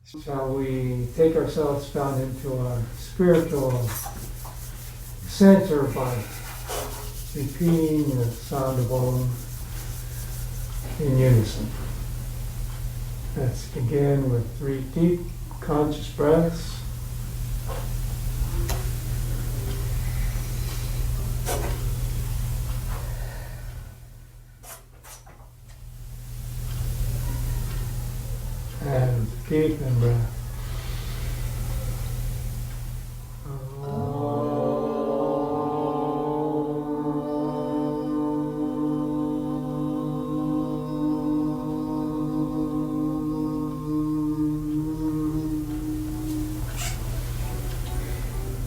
Shall we take ourselves down into our spiritual center by repeating the sound of Om in unison? Let's begin with 3 deep conscious breaths. And deep in breath.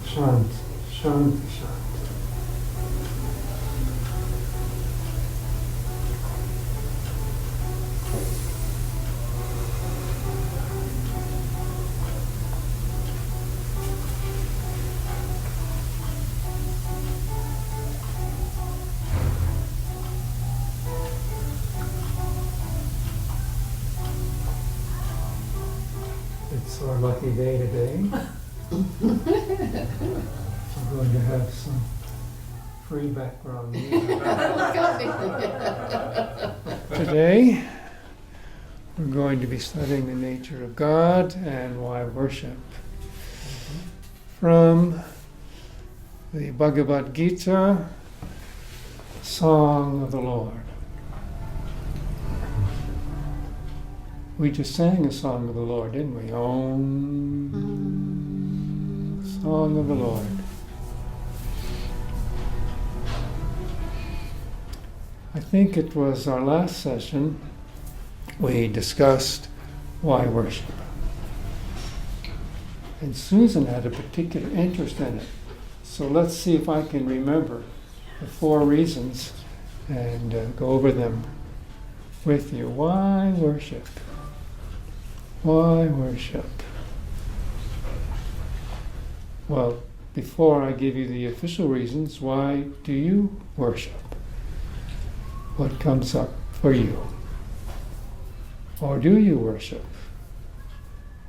Shanti, Shanti, Shanti. It's our lucky day today. I'm going to have some free background music. Today, we're going to be studying the nature of God and why worship. From the Bhagavad Gita, Song of the Lord. We just sang a song of the Lord, didn't we? Om, Song of the Lord. I think it was our last session we discussed why worship. And Susan had a particular interest in it. So let's see if I can remember the 4 reasons and go over them with you. Why worship? Why worship? Well, before I give you the official reasons, why do you worship? What comes up for you? Or do you worship?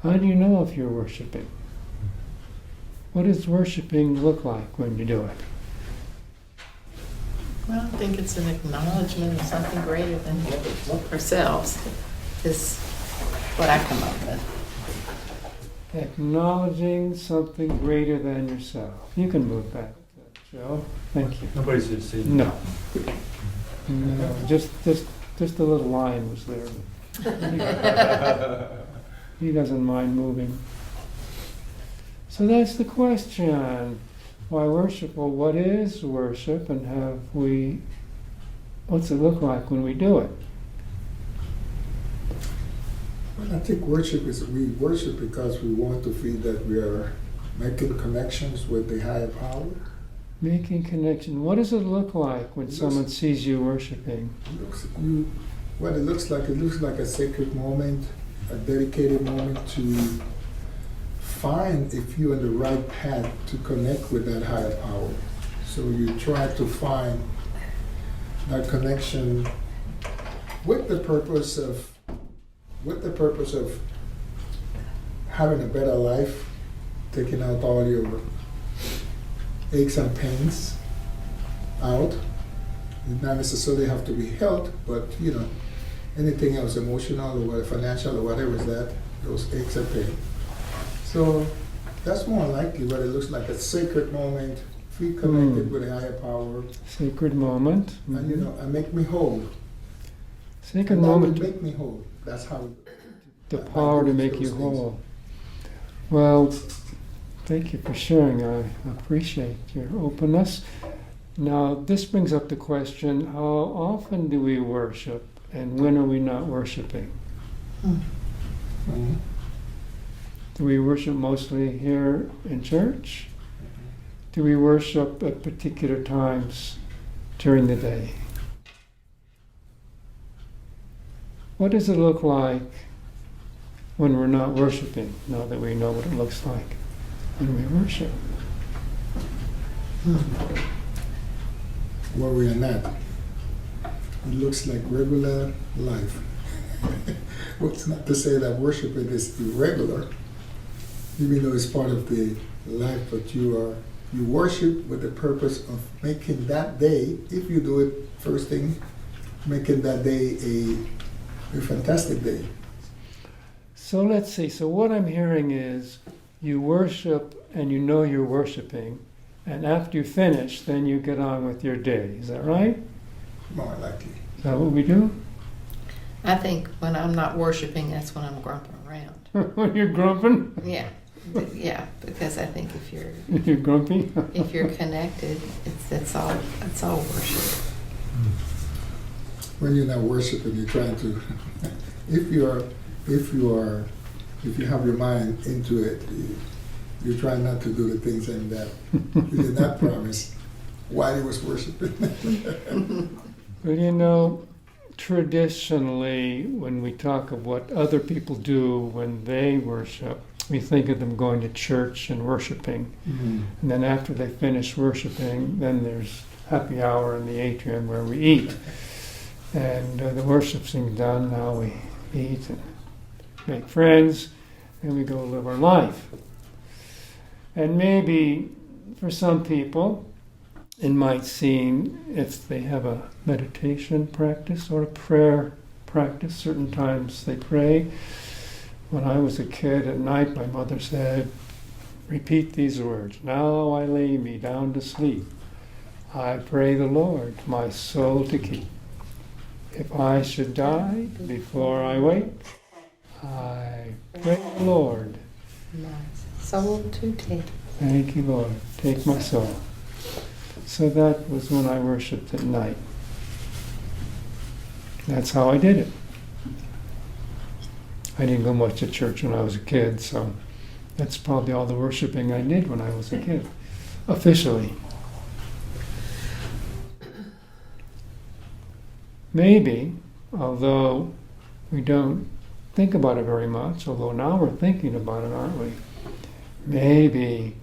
How do you know if you're worshiping? What does worshiping look like when you do it? Well, I think it's an acknowledgement of something greater than ourselves, is what I come up with. Acknowledging something greater than yourself. You can move back, Joe. Thank you. Nobody's going to see. No. No, just a little line was there. He doesn't mind moving. So that's the question. Why worship? Well, what is worship, and what's it look like when we do it? Well, I think worship is, we worship because we want to feel that we are making connections with the higher power. Making connection. What does it look like when someone sees you worshiping? It looks like a sacred moment, a dedicated moment to find if you're on the right path to connect with that higher power. So you try to find that connection with the purpose of having a better life, taking out all your aches and pains out. You not necessarily have to be health, but anything else, emotional or financial or whatever is that, those aches and pains. So that's more likely what it looks like, a sacred moment, feel connected with a higher power. Sacred moment. And and make me whole. Sacred and moment. That will make me whole. That's how. The power to make you whole. Well, thank you for sharing. I appreciate your openness. Now, this brings up the question, how often do we worship, and when are we not worshiping? Mm-hmm. Do we worship mostly here in church? Do we worship at particular times during the day? What does it look like when we're not worshiping, now that we know what it looks like when we worship? Where we are not. It looks like regular life. It's not to say that worshiping is irregular, even though it's part of the life, but you worship with the purpose of making that day, if you do it first thing, making that day a fantastic day. So let's see. So what I'm hearing is you worship and you know you're worshiping, and after you finish, then you get on with your day. Is that right? More likely. Is that what we do? I think when I'm not worshiping, that's when I'm grumping around. When you're grumping? Yeah, yeah, because I think if you're You're grumpy? if you're connected, it's all worship. When you're not worshiping, you're trying to. if you have your mind into it, you try not to do the things that you did not promise while you was worshiping. Well, you know, traditionally, when we talk of what other people do when they worship, we think of them going to church and worshiping. Mm-hmm. And then after they finish worshiping, then there's happy hour in the atrium where we eat. And the worship's done, now we eat and make friends, and we go live our life. And maybe for some people, it might seem, if they have a meditation practice or a prayer practice, certain times they pray. When I was a kid at night, my mother said, repeat these words, now I lay me down to sleep. I pray the Lord my soul to keep. If I should die before I wake, I pray the Lord. My soul to take. Thank you, Lord. Take my soul. So that was when I worshipped at night. That's how I did it. I didn't go much to church when I was a kid, so that's probably all the worshiping I did when I was a kid, officially. Maybe, although we don't think about it very much, although now we're thinking about it, aren't we? Maybe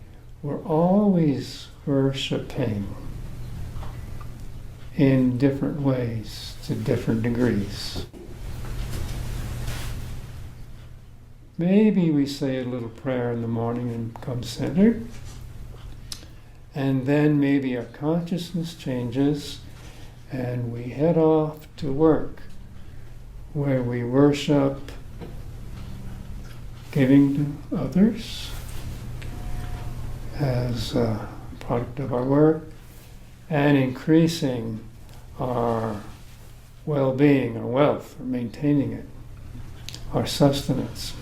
we're always worshiping in different ways, to different degrees. Maybe we say a little prayer in the morning and become centered, and then maybe our consciousness changes and we head off to work, where we worship giving to others as a product of our work, and increasing our well-being, our wealth, or maintaining it, our sustenance.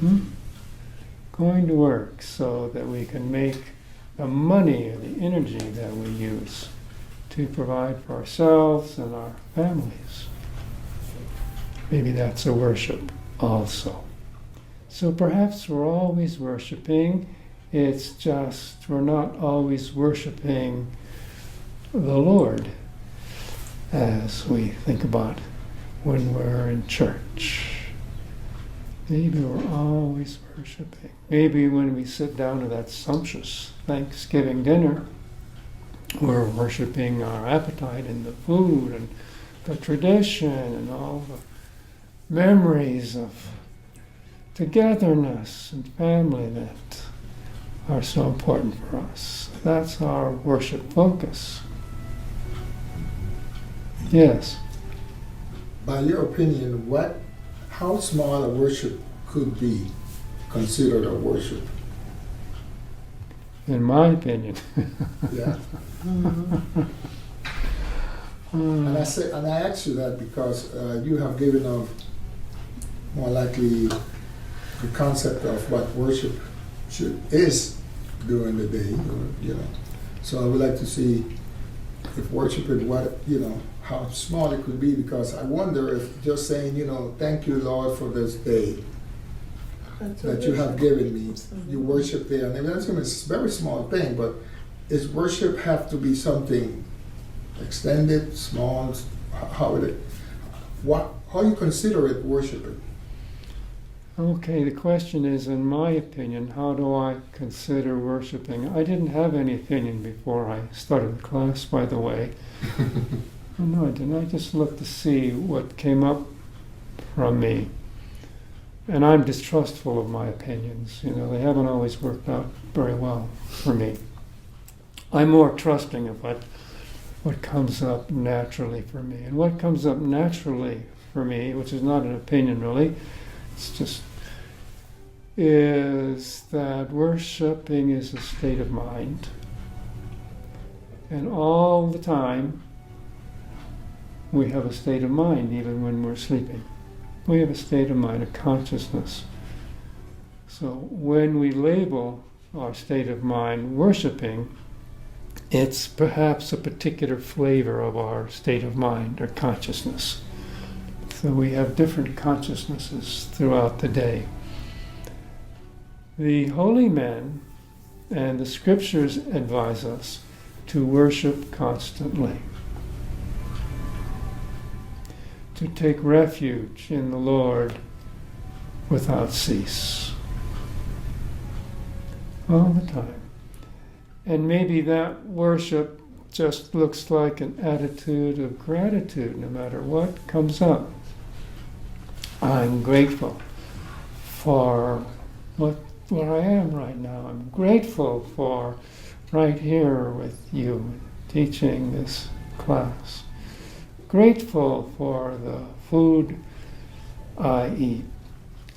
Going to work so that we can make the money or the energy that we use to provide for ourselves and our families. Maybe that's a worship also. So perhaps we're always worshiping, it's just we're not always worshiping the Lord as we think about when we're in church. Maybe we're always worshiping. Maybe when we sit down to that sumptuous Thanksgiving dinner, we're worshiping our appetite in the food and the tradition and all the memories of togetherness and family that are so important for us. That's our worship focus. Yes. By your opinion, how small a worship could be considered a worship? In my opinion. Yeah. And I ask you that because you have given a more likely the concept of what worship is during the day, So I would like to see if worship is how small it could be, because I wonder if just saying, thank you, Lord, for this day that you have given me, you worship there. And that's a very small thing, but does worship have to be something extended, small? How you consider it worshiping? Okay, the question is, in my opinion, how do I consider worshiping? I didn't have any opinion before I started the class, by the way. Oh, no, I didn't. I just looked to see what came up from me. And I'm distrustful of my opinions. You know, they haven't always worked out very well for me. I'm more trusting of what comes up naturally for me. And what comes up naturally for me, which is not an opinion really, it's just, is that worshiping is a state of mind. And all the time, we have a state of mind, even when we're sleeping. We have a state of mind, a consciousness. So when we label our state of mind worshiping, it's perhaps a particular flavor of our state of mind or consciousness. So we have different consciousnesses throughout the day. The holy men and the scriptures advise us to worship constantly, to take refuge in the Lord without cease, all the time. And maybe that worship just looks like an attitude of gratitude no matter what comes up. I'm grateful for where I am right now. I'm grateful for right here with you teaching this class. Grateful for the food I eat.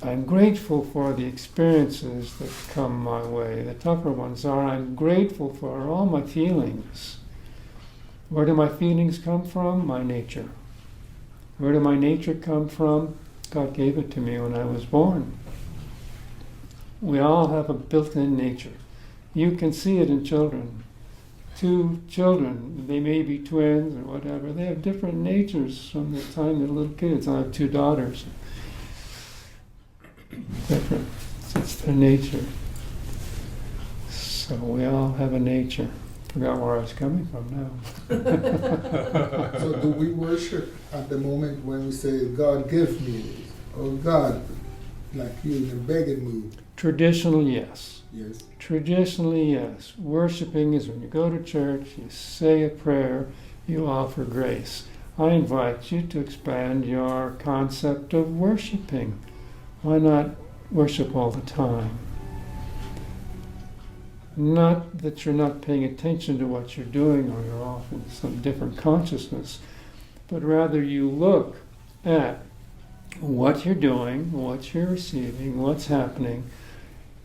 I'm grateful for the experiences that come my way. The tougher ones are, I'm grateful for all my feelings. Where do my feelings come from? My nature. Where did my nature come from? God gave it to me when I was born. We all have a built-in nature. You can see it in children. Two children, they may be twins or whatever, they have different natures from the time they're little kids. I have two daughters. Different. It's their nature. So we all have a nature. Forgot where I was coming from now. So do we worship at the moment when we say, God give me this? Or God, like you in a begging mood? Traditionally, yes. Yes. Traditionally, yes. Worshipping is when you go to church, you say a prayer, you offer grace. I invite you to expand your concept of worshiping. Why not worship all the time? Not that you're not paying attention to what you're doing or you're off in some different consciousness, but rather you look at what you're doing, what you're receiving, what's happening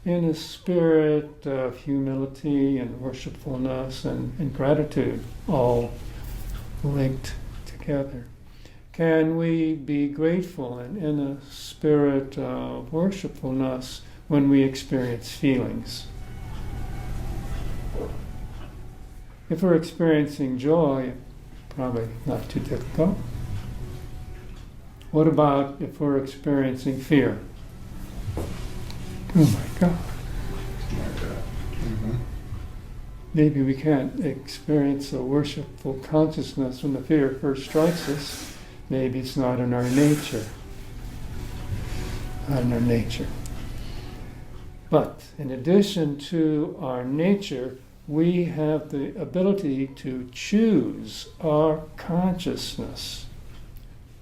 in a spirit of humility and worshipfulness and gratitude, all linked together. Can we be grateful and in a spirit of worshipfulness when we experience feelings? If we're experiencing joy, probably not too difficult. What about if we're experiencing fear? Oh my God. Mm-hmm. Maybe we can't experience a worshipful consciousness when the fear first strikes us. Maybe it's not in our nature. Not in our nature. But in addition to our nature, we have the ability to choose our consciousness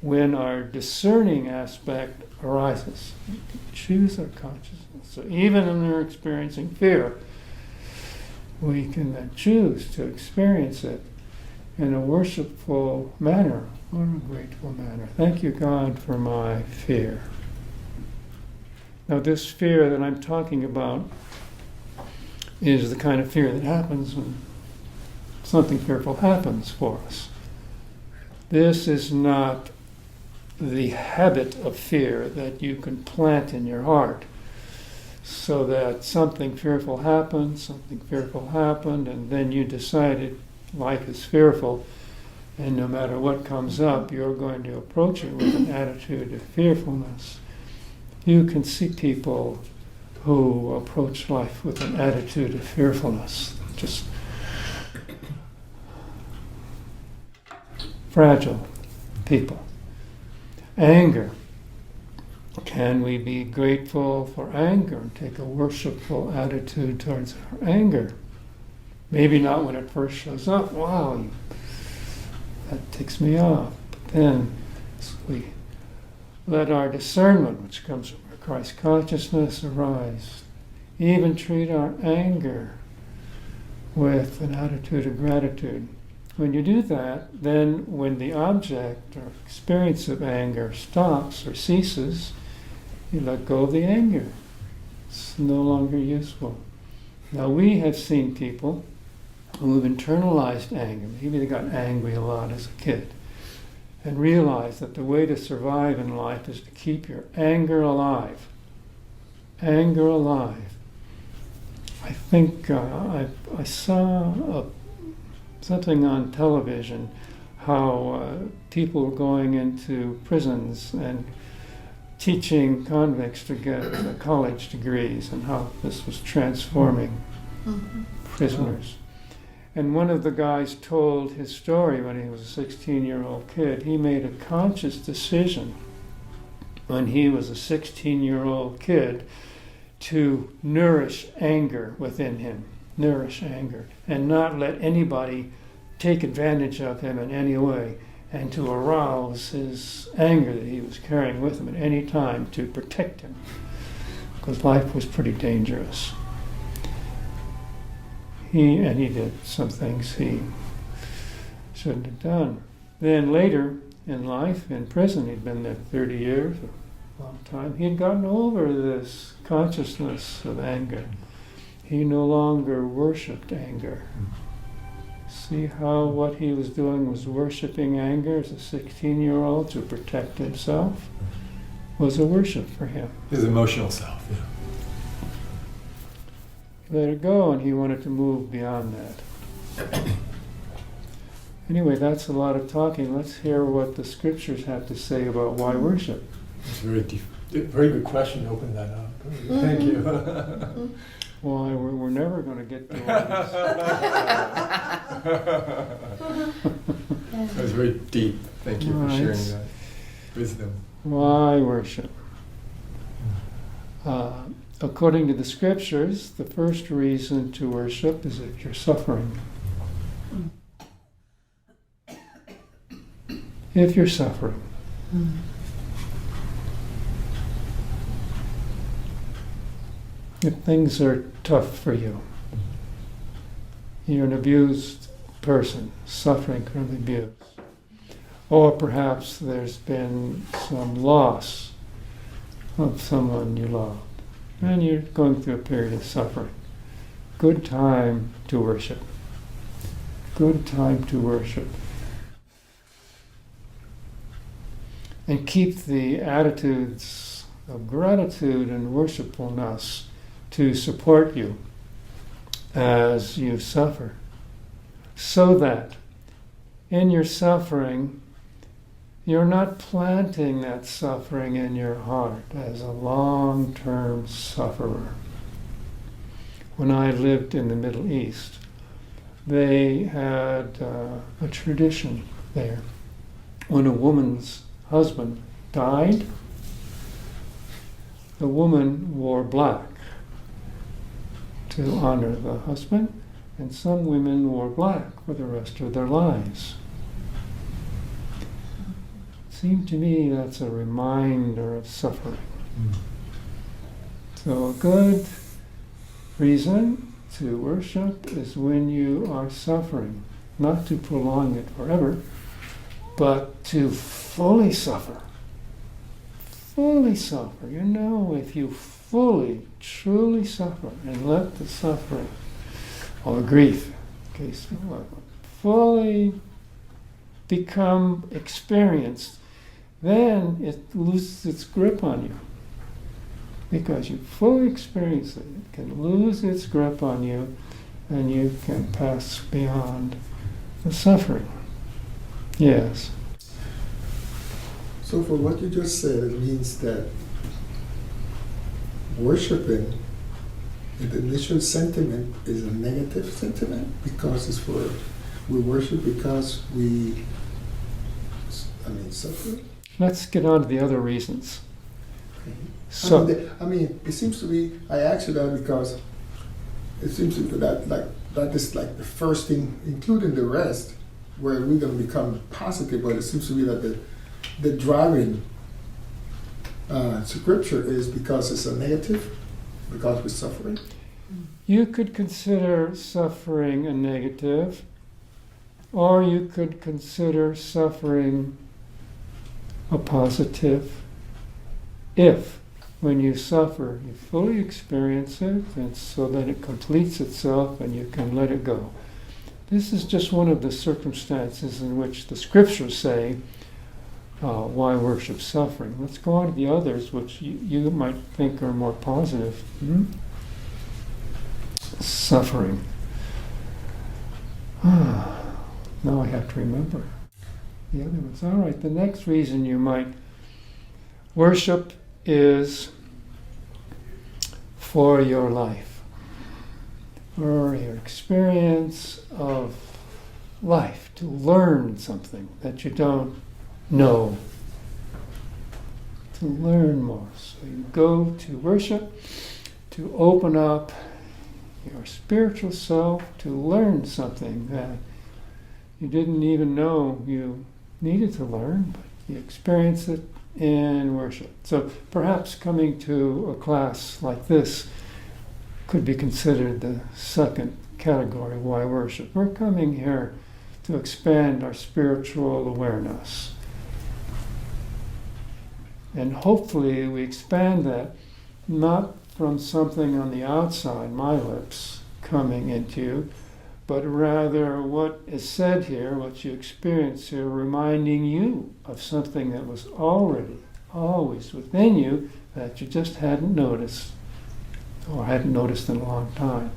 when our discerning aspect arises. We can choose our consciousness. So even when we're experiencing fear, we can then choose to experience it in a worshipful manner or a grateful manner. Thank you, God, for my fear. Now, this fear that I'm talking about is the kind of fear that happens when something fearful happens for us. This is not the habit of fear that you can plant in your heart so that something fearful happened, and then you decided life is fearful, and no matter what comes up, you're going to approach it with an attitude of fearfulness. You can see people who approach life with an attitude of fearfulness, just fragile people. Anger. Can we be grateful for anger and take a worshipful attitude towards our anger? Maybe not when it first shows up. Wow, that ticks me off. But then we let our discernment, which comes from our Christ consciousness arise. Even treat our anger with an attitude of gratitude. When you do that, then when the object or experience of anger stops or ceases, you let go of the anger. It's no longer useful. Now we have seen people who have internalized anger. Maybe they got angry a lot as a kid and realized that the way to survive in life is to keep your anger alive. Anger alive. I think I saw something on television how people were going into prisons and teaching convicts to get college degrees and how this was transforming prisoners. And one of the guys told his story when he was a 16-year-old kid. He made a conscious decision when he was a 16-year-old kid to nourish anger within him, nourish anger, and not let anybody take advantage of him in any way, and to arouse his anger that he was carrying with him at any time to protect him, because life was pretty dangerous. He did some things he shouldn't have done. Then later in life, in prison, he'd been there 30 years, a long time, he'd gotten over this consciousness of anger. He no longer worshipped anger. See how what he was doing was worshipping anger as a 16-year-old to protect himself was a worship for him. His emotional self, yeah. Let it go, and he wanted to move beyond that. Anyway, that's a lot of talking. Let's hear what the scriptures have to say about why worship. It's a very deep, very good question to open that up. Thank you. Why, we're never going to get to all That was very deep. Thank you for sharing Right. that wisdom. Why worship? According to the scriptures, the first reason to worship is if you're suffering. If you're suffering. If things are tough for you, you're an abused person, suffering from abuse. Or perhaps there's been some loss of someone you love, and you're going through a period of suffering. Good time to worship. Good time to worship. And keep the attitudes of gratitude and worshipfulness to support you as you suffer, so that in your suffering, you're not planting that suffering in your heart as a long-term sufferer. When I lived in the Middle East, they had a tradition there. When a woman's husband died, the woman wore black to honor the husband, and some women wore black for the rest of their lives. It seemed to me that's a reminder of suffering. So a good reason to worship is when you are suffering, not to prolong it forever, but to fully suffer. Fully suffer. You know, if you fully, truly suffer and let the suffering, or grief, in case fully become experienced, then it loses its grip on you. Because you fully experience it, it can lose its grip on you, and you can pass beyond the suffering. Yes. So for what you just said, it means that worshiping, the initial sentiment is a negative sentiment because it's for, we worship because we, suffer. Let's get on to the other reasons. Okay. So, it seems to be, I asked you that because it seems to be that is like the first thing, including the rest, where we're going to become positive, but it seems to be that the driving scripture is because it's a negative, because we're suffering. You could consider suffering a negative, or you could consider suffering a positive. If, when you suffer, you fully experience it, and so that it completes itself and you can let it go. This is just one of the circumstances in which the scriptures say, why worship suffering? Let's go on to the others, which you might think are more positive. Suffering. Now I have to remember the other ones. All right, the next reason you might worship is for your life, or your experience of life, to learn something that you don't know, to learn more. So you go to worship to open up your spiritual self, to learn something that you didn't even know you needed to learn, but you experience it in worship. So perhaps coming to a class like this could be considered the second category, why worship. We're coming here to expand our spiritual awareness. And hopefully we expand that not from something on the outside, my lips, coming into you, but rather what is said here, what you experience here, reminding you of something that was already, always within you that you just hadn't noticed, or hadn't noticed in a long time.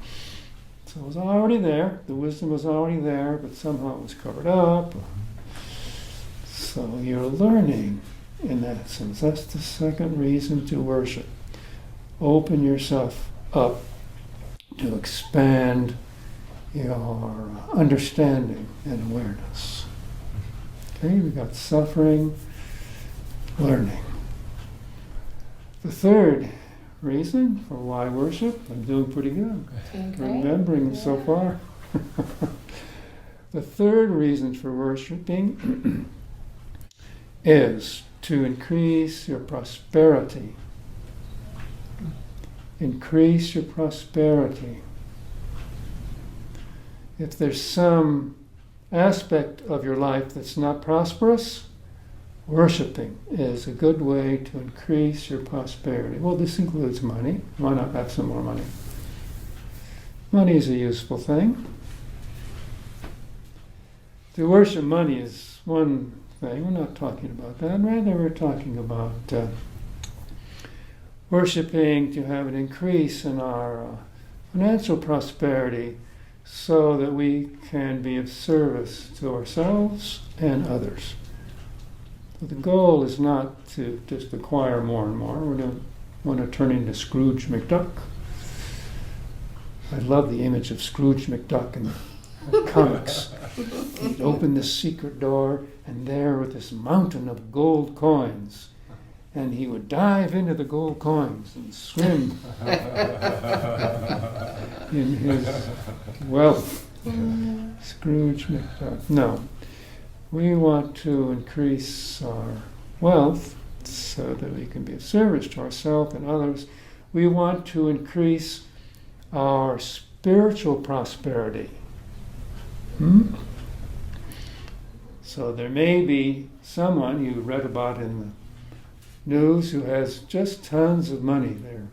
So it was already there, the wisdom was already there, but somehow it was covered up. So you're learning in that sense. That's the second reason to worship. Open yourself up to expand your understanding and awareness. Okay, we got suffering, learning. The third reason for why worship, I'm doing pretty good. Remembering so far. The third reason for worshiping is to increase your prosperity. Increase your prosperity. If there's some aspect of your life that's not prosperous, worshiping is a good way to increase your prosperity. Well, this includes money. Why not have some more money? Money is a useful thing. To worship money is one thing. We're not talking about that. Rather, we're talking about worshiping to have an increase in our financial prosperity so that we can be of service to ourselves and others. So the goal is not to just acquire more and more. We don't want to turn into Scrooge McDuck. I love the image of Scrooge McDuck in the comics. He'd open this secret door, and there was this mountain of gold coins. And he would dive into the gold coins and swim in his wealth. Scrooge McDuck. No. We want to increase our wealth so that we can be of service to ourselves and others. We want to increase our spiritual prosperity. So there may be someone you read about in the news who has just tons of money. They're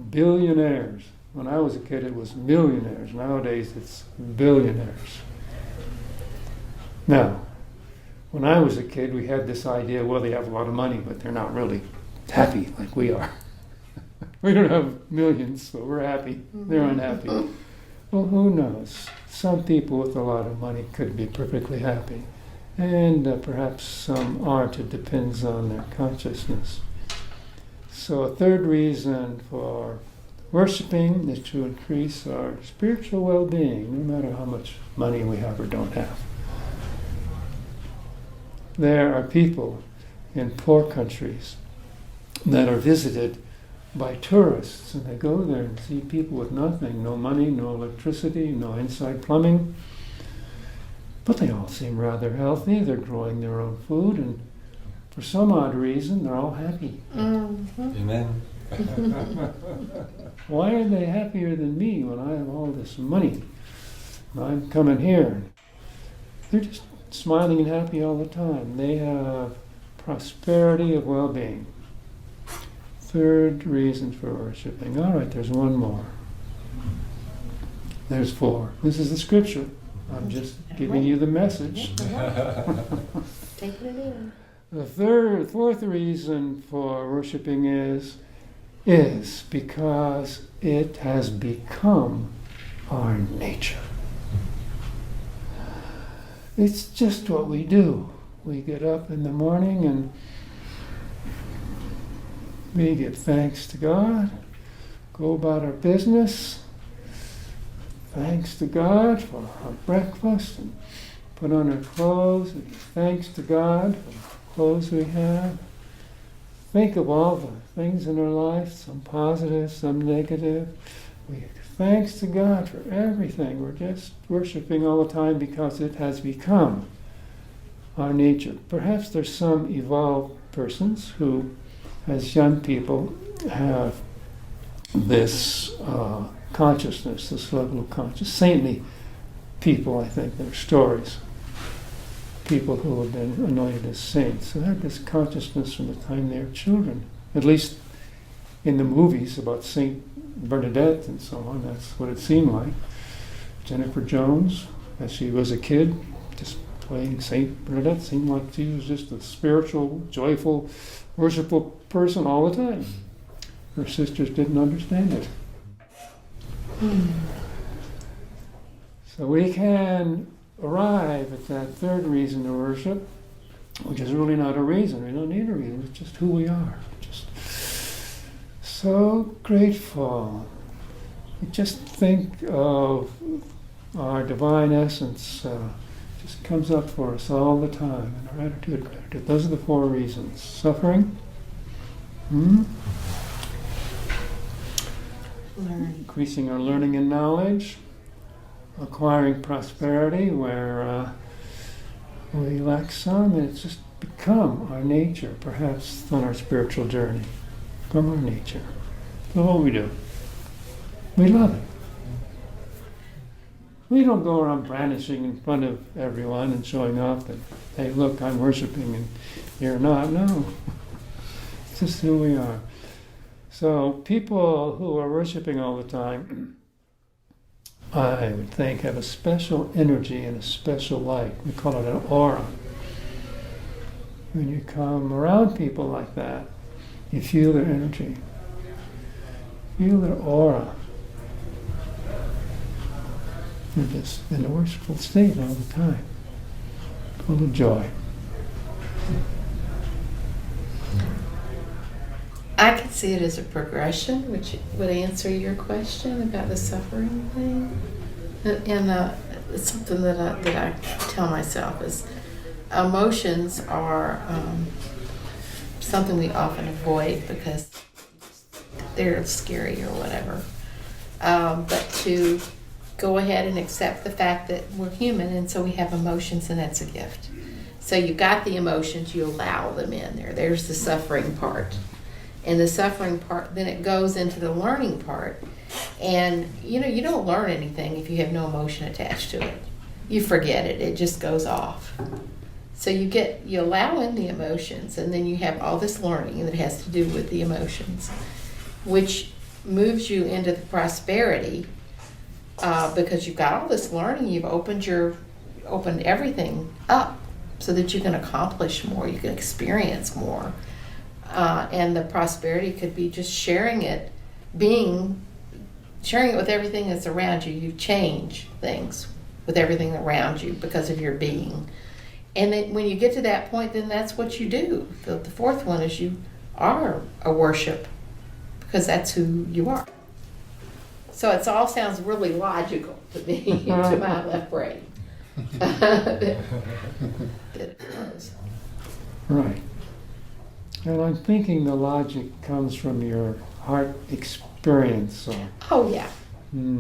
billionaires. When I was a kid, it was millionaires. Nowadays, it's billionaires. Now, when I was a kid, we had this idea, well, they have a lot of money, but they're not really happy like we are. We don't have millions, so we're happy. They're unhappy. Well, who knows? Some people with a lot of money could be perfectly happy. And perhaps some aren't. It depends on their consciousness. So a third reason for worshiping is to increase our spiritual well-being, no matter how much money we have or don't have. There are people in poor countries that are visited by tourists, and they go there and see people with nothing, no money, no electricity, no inside plumbing. But they all seem rather healthy. They're growing their own food, and for some odd reason, they're all happy. Amen. Why are they happier than me when I have all this money? I'm coming here. They're just smiling and happy all the time. They have prosperity of well-being. Third reason for worshiping. All right, there's one more. There's 4. This is the scripture. I'm just giving you the message. Taking it in. The fourth reason for worshiping is because it has become our nature. It's just what we do. We get up in the morning and we give thanks to God, go about our business, thanks to God for our breakfast, and put on our clothes, and give thanks to God for the clothes we have. Think of all the things in our life, some positive, some negative. We give thanks to God for everything. We're just worshiping all the time because it has become our nature. Perhaps there's some evolved persons who, as young people, have this consciousness, this level of consciousness. Saintly people, I think, their stories. People who have been anointed as saints. So they have this consciousness from the time they were children. At least in the movies about Saint Bernadette and so on, that's what it seemed like. Jennifer Jones, as she was a kid, just playing Saint Bernadette, seemed like she was just a spiritual, joyful, worshipful person all the time. Her sisters didn't understand it. So we can arrive at that third reason to worship, which is really not a reason. We don't need a reason. It's just who we are. Just so grateful. We just think of our divine essence. Just comes up for us all the time. And our attitude, gratitude. Those are the 4 reasons. Suffering. Increasing our learning and knowledge. Acquiring prosperity where we lack some, and it's just become our nature, perhaps on our spiritual journey. Become our nature. So what we do, we love it. We don't go around brandishing in front of everyone and showing off that, hey, look, I'm worshiping and you're not. No. It's just who we are. So people who are worshiping all the time, I would think, have a special energy and a special light. We call it an aura. When you come around people like that, you feel their energy, feel their aura. You're just in a worshipful state all the time, full of joy. I can see it as a progression, which would answer your question about the suffering thing. And it's something that I tell myself is emotions are something we often avoid because they're scary or whatever. But to go ahead and accept the fact that we're human and so we have emotions, and that's a gift. So you got the emotions, you allow them in there. There's the suffering part. And the suffering part, then it goes into the learning part. And, you don't learn anything if you have no emotion attached to it. You forget it. It just goes off. So you allow in the emotions, and then you have all this learning that has to do with the emotions, which moves you into the prosperity because you've got all this learning. You've opened everything up so that you can accomplish more. You can experience more. And the prosperity could be just sharing it with everything that's around you. You change things with everything around you because of your being. And then when you get to that point, then that's what you do. The fourth one is you are a worship because that's who you are. So it all sounds really logical to me, to my left brain. Right. And I'm thinking the logic comes from your heart experience. Oh yeah,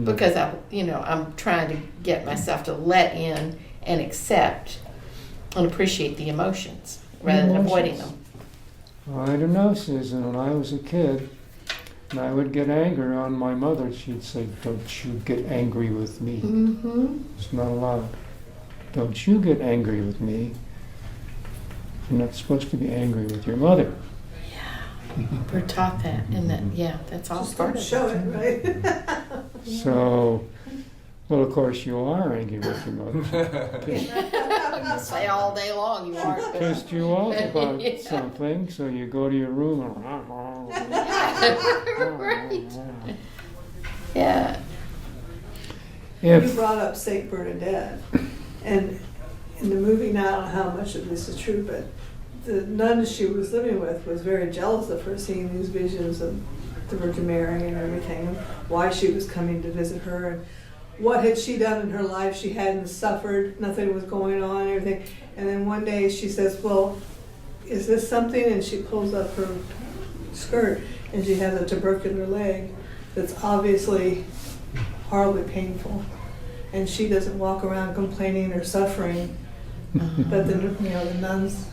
because I'm trying to get myself to let in and accept and appreciate the emotions rather than avoiding them. I don't know, Susan. When I was a kid, and I would get angry on my mother, she'd say, "Don't you get angry with me." Mm-hmm. It's not allowed. Don't you get angry with me. You're not supposed to be angry with your mother. Yeah. We're taught that, and that, yeah, that's all Just part don't of show it. it, right? So, well, of course, you are angry with your mother. You say all day long you aren't. but- Pissed you off about Yeah. something, so you go to your room and. Right. Yeah. You If brought up Saint Bernadette, and in the movie, now I don't know how much of this is true, but the nun she was living with was very jealous of her seeing these visions of the Virgin Mary and everything, and why she was coming to visit her, and what had she done in her life. She hadn't suffered, nothing was going on, and everything. And then one day she says, "Well, is this something?" And she pulls up her skirt, and she has a tubercular leg that's obviously horribly painful. And she doesn't walk around complaining or suffering, but the nuns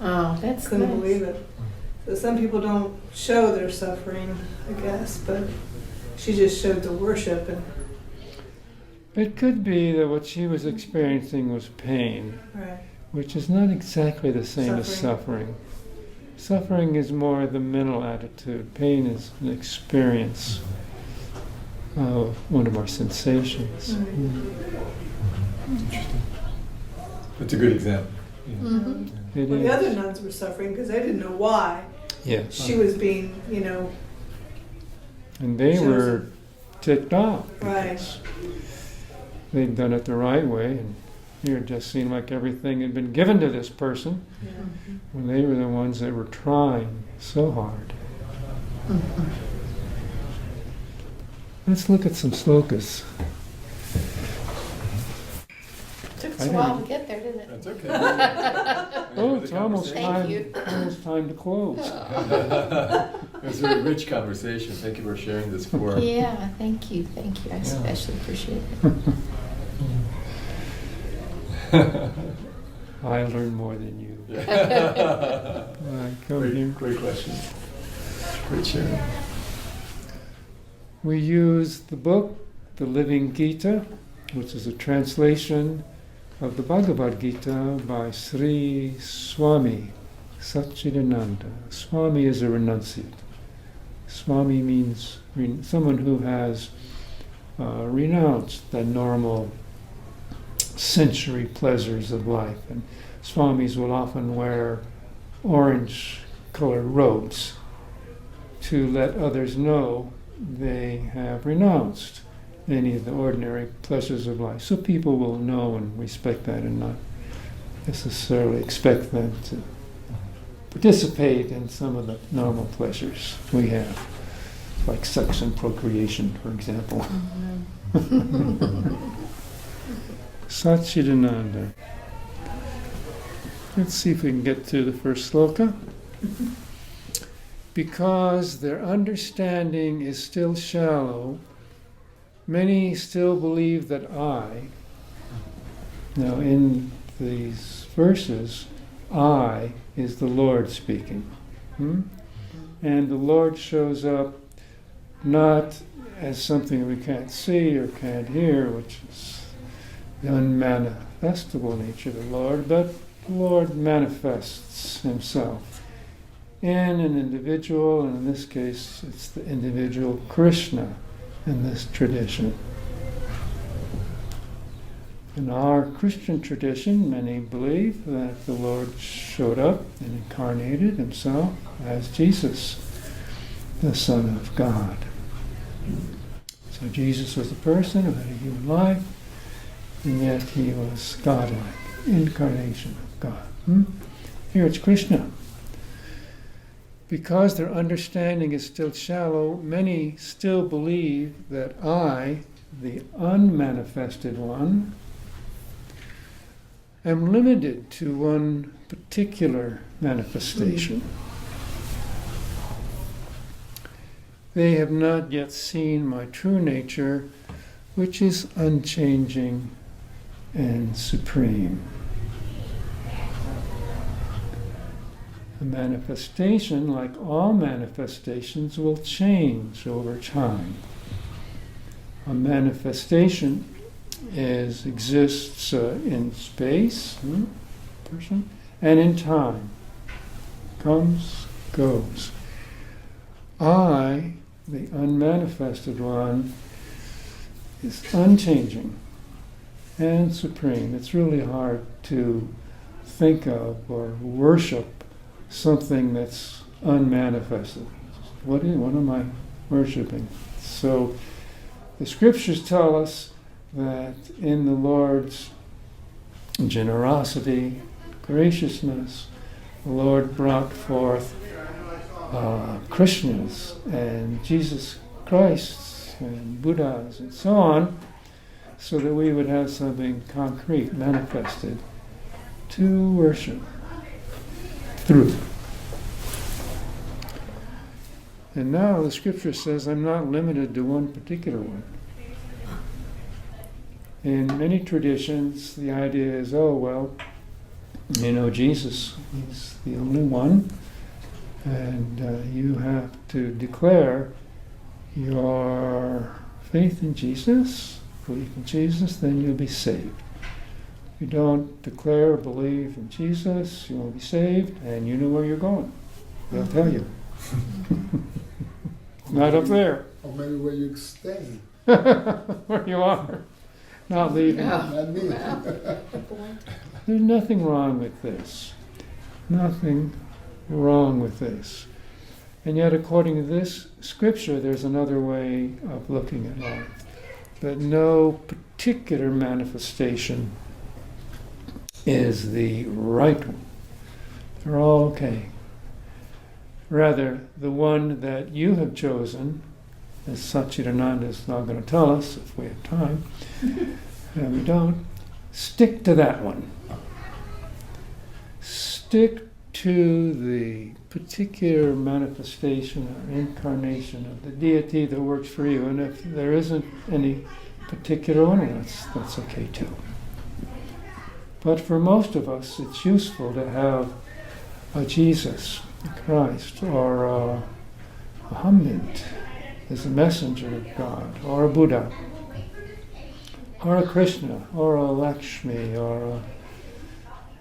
Oh, that's couldn't nice. believe it. So some people don't show their suffering, I guess, but she just showed the worship. And it could be that what she was experiencing was pain, right, which is not exactly the same as suffering. Suffering is more the mental attitude. Pain is an experience of one of our sensations. right. Interesting. That's a good example. Yeah. Mhm. It Well, the is. other nuns were suffering because they didn't know why Yeah. she was being, And they chosen. were ticked off. Right. because they'd done it the right way, and here it just seemed like everything had been given to this person when they were the ones that were trying so hard. Mhm. Let's look at some slokas. Took us I a while didn't- to get there, didn't it? That's okay. Oh, it's almost Thank time. you. Almost time to close. It was a very rich conversation. Thank you for sharing this for. Yeah, thank you. I especially appreciate it. I learned more than you. Yeah. Come here. Great question. Great sharing. We use the book, The Living Gita, which is a translation of the Bhagavad Gita by Sri Swami, Satchidananda. Swami is a renunciate. Swami means someone who has renounced the normal sensory pleasures of life. And Swamis will often wear orange-colored robes to let others know they have renounced any of the ordinary pleasures of life. So people will know and respect that and not necessarily expect them to participate in some of the normal pleasures we have, like sex and procreation, for example. Satchidananda. Let's see if we can get to the first sloka. Because their understanding is still shallow, many still believe that I. Now, in these verses, I is the Lord speaking. And the Lord shows up not as something we can't see or can't hear, which is the unmanifestable nature of the Lord, but the Lord manifests himself in an individual, and in this case, it's the individual Krishna in this tradition. In our Christian tradition, many believe that the Lord showed up and incarnated himself as Jesus, the Son of God. So Jesus was a person who had a human life, and yet he was godlike, incarnation of God. Here it's Krishna. Because their understanding is still shallow, many still believe that I, the unmanifested one, am limited to one particular manifestation. They have not yet seen my true nature, which is unchanging and supreme. A manifestation, like all manifestations, will change over time. A manifestation exists in space, person, and in time. Comes, goes. I, the unmanifested one, is unchanging and supreme. It's really hard to think of or worship something that's unmanifested. What am I worshiping? So the scriptures tell us that in the Lord's generosity, graciousness, the Lord brought forth Krishnas and Jesus Christ and Buddhas and so on, so that we would have something concrete manifested to worship through. And now the scripture says I'm not limited to one particular one. In many traditions, the idea is, Jesus is the only one, and you have to declare your faith in Jesus, belief in Jesus, then you'll be saved. If you don't declare or believe in Jesus, you won't be saved, and you know where you're going. They'll tell you. Not up there. Or maybe where you stay. Where you are. Not leaving. Not me. There's nothing wrong with this. Nothing wrong with this. And yet, according to this scripture, there's another way of looking at life. That no particular manifestation is the right one. They're all okay. Rather, the one that you have chosen, as Satchidananda is now going to tell us, if we have time, and we don't, stick to that one. Stick to the particular manifestation or incarnation of the deity that works for you. And if there isn't any particular one, that's okay too. But for most of us, it's useful to have a Jesus, a Christ, or a Muhammad as a messenger of God, or a Buddha, or a Krishna, or a Lakshmi, or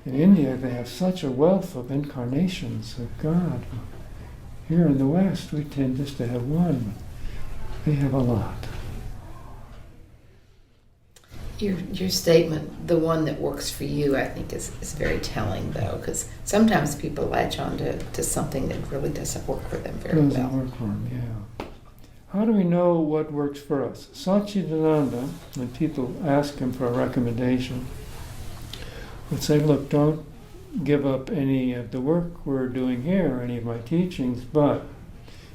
in India they have such a wealth of incarnations of God. Here in the West we tend just to have one. They have a lot. Your statement, the one that works for you, I think is very telling, though, because sometimes people latch on to something that really doesn't work for them very well. Doesn't work for them, yeah. How do we know what works for us? Satchidananda, when people ask him for a recommendation, would say, look, don't give up any of the work we're doing here, or any of my teachings, but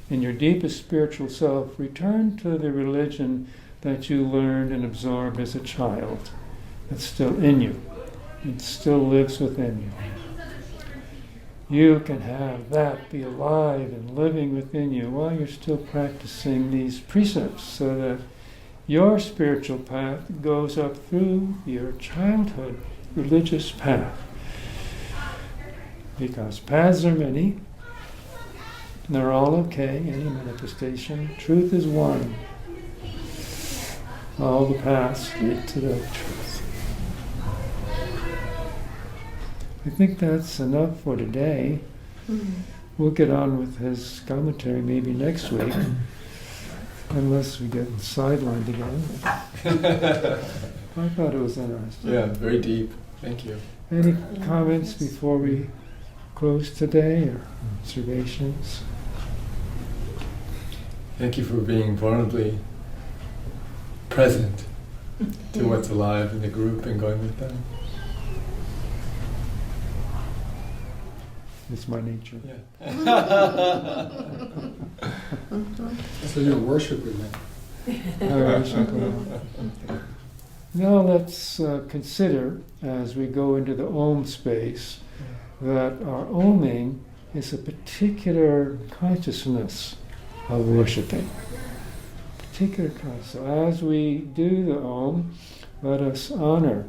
in your deepest spiritual self, return to the religion that you learned and absorbed as a child. That's still in you. It still lives within you. You can have that be alive and living within you while you're still practicing these precepts, so that your spiritual path goes up through your childhood religious path. Because paths are many, and they're all okay, any manifestation. Truth is one. All the paths lead to that truth. I think that's enough for today. Mm-hmm. We'll get on with his commentary maybe next week, unless we get sidelined again. I thought it was interesting. Yeah, very deep. Thank you. Any comments before we close today, or observations? Thank you for being vulnerably present to what's alive in the group and going with them. It's my nature. Yeah. So you're worshiping them. Now let's consider, as we go into the Om space, that our Oming is a particular consciousness of worshiping. Particular consciousness. So as we do the Om, let us honor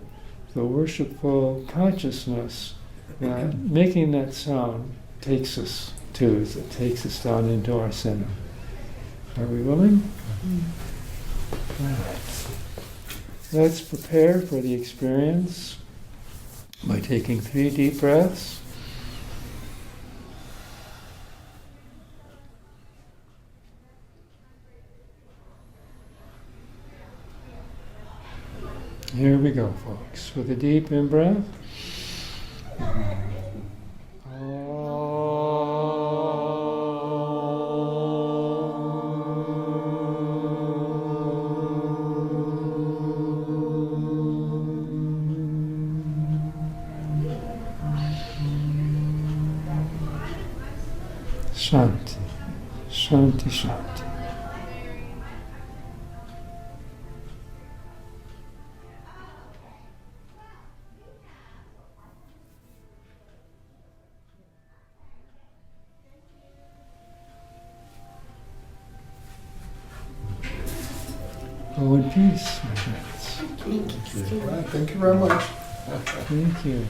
the worshipful consciousness that making that sound takes us to, as it takes us down into our center. Are we willing? All right. Let's prepare for the experience by taking 3 deep breaths. Here we go, folks. With a deep in-breath. Shanti, Shanti, Shanti. Go in peace, my friends. Thank you. All right, thank you very much. Thank you.